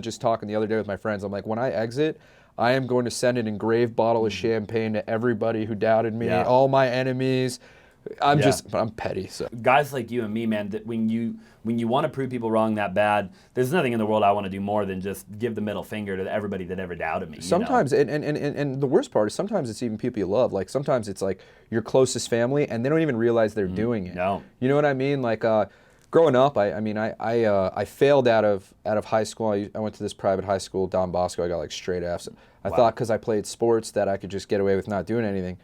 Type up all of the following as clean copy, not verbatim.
Just talking the other day with my friends, I'm like, when I exit, I am going to send an engraved bottle of champagne to everybody who doubted me, Yeah. all my enemies. I'm petty. So Guys like you and me, man, that when you want to prove people wrong that bad, there's nothing in the world I want to do more than just give the middle finger to everybody that ever doubted me. sometimes, and the worst part is sometimes it's even people you love. Like sometimes it's like your closest family, and they don't even realize they're doing it. No. You know what I mean? Like growing up, I failed out of high school. I went to this private high school, Don Bosco. I got like straight Fs. I thought because I played sports that I could just get away with not doing anything.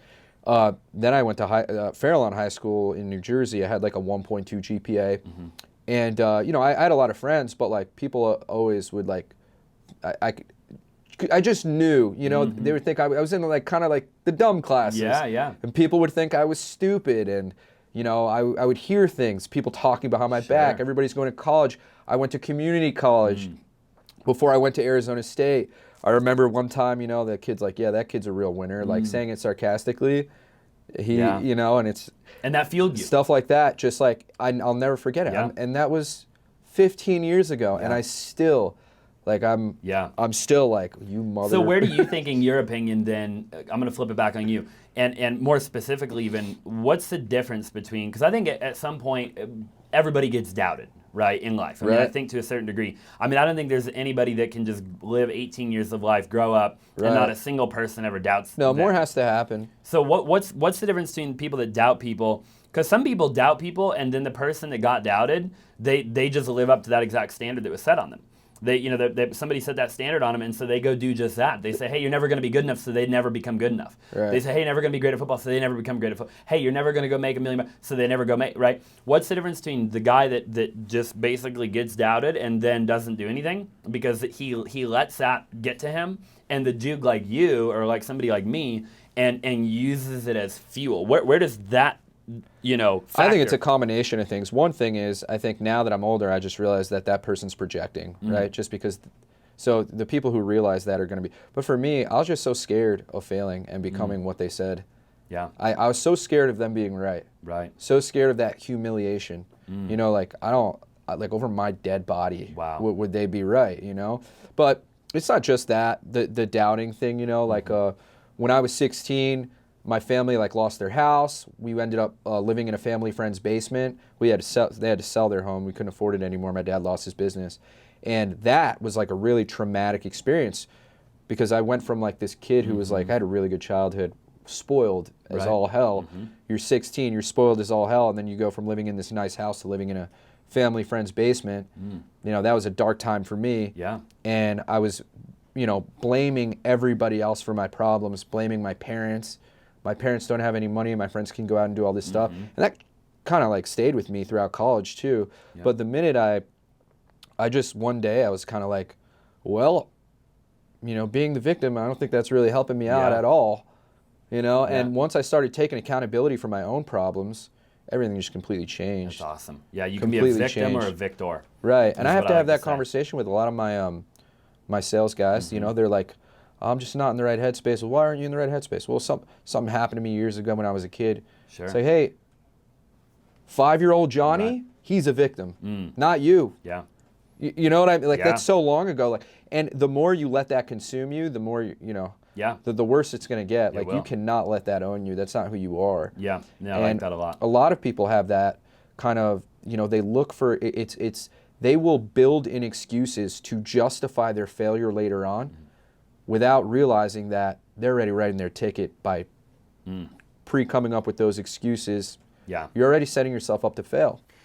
Then I went to Fairlawn High School in New Jersey. I had like a 1.2 GPA, and I had a lot of friends, but like people always would like, I just knew, they would think I was in like kind of like the dumb classes. Yeah. And people would think I was stupid, and I would hear things, people talking behind my back. Everybody's going to college. I went to community college before I went to Arizona State. I remember one time, the kid's like, yeah, that kid's a real winner, like saying it sarcastically. And that fueled you. Stuff like that, just like, I'll never forget it. Yeah. And that was 15 years ago, and I still, like, I'm still like, you mother. So where do you think, in your opinion, then, I'm going to flip it back on you, and more specifically even, what's the difference between, because I think at some point, everybody gets doubted, right, in life. I mean, I think to a certain degree. I mean, I don't think there's anybody that can just live 18 years of life, grow up, and not a single person ever doubts them. More has to happen. So what's the difference between people that doubt people? Because some people doubt people, and then the person that got doubted, they just live up to that exact standard that was set on them. Somebody set that standard on them, and so they go do just that. They say, hey, you're never going to be good enough, so they never become good enough. They say, hey, you're never going to be great at football, so they never become great at football. Hey, you're never going to go make $1 million, so they never go make, right? What's the difference between the guy that just basically gets doubted and then doesn't do anything because he lets that get to him, and the dude like you or like somebody like me and uses it as fuel? Where does that factor? I think it's a combination of things. One thing is, I think now that I'm older, I just realize that person's projecting, right? Just because, so the people who realize that are going to be, but for me, I was just so scared of failing and becoming what they said. Yeah. I was so scared of them being right. Right. So scared of that humiliation. Like over my dead body, would they be right, But it's not just that, the doubting thing, like when I was 16, my family lost their house. We ended up living in a family friend's basement. They had to sell their home. We couldn't afford it anymore. My dad lost his business. And that was like a really traumatic experience because I went from like this kid who was like, I had a really good childhood, spoiled as all hell. You're 16, you're spoiled as all hell, and then you go from living in this nice house to living in a family friend's basement. That was a dark time for me. Yeah. And I was, blaming everybody else for my problems, blaming my parents. My parents don't have any money, and my friends can go out and do all this stuff. And that kind of like stayed with me throughout college too. Yeah. But the minute I just one day I was kind of like, well, being the victim, I don't think that's really helping me out at all. And once I started taking accountability for my own problems, everything just completely changed. That's awesome. Yeah, you can be a victim or a victor. Right. And I have to have that conversation with a lot of my sales guys. They're like, I'm just not in the right headspace. Well, why aren't you in the right headspace? Well, something happened to me years ago when I was a kid. Sure. Say, hey, 5-year-old Johnny, he's a victim, not you. Yeah. You know what I mean? Like that's so long ago. And the more you let that consume you, the more the worse it's going to get. Like you cannot let that own you. That's not who you are. Yeah. No, I like that a lot. A lot of people have that kind of. They look for it's. They will build in excuses to justify their failure later on, without realizing that they're already writing their ticket by coming up with those excuses. Yeah. You're already setting yourself up to fail.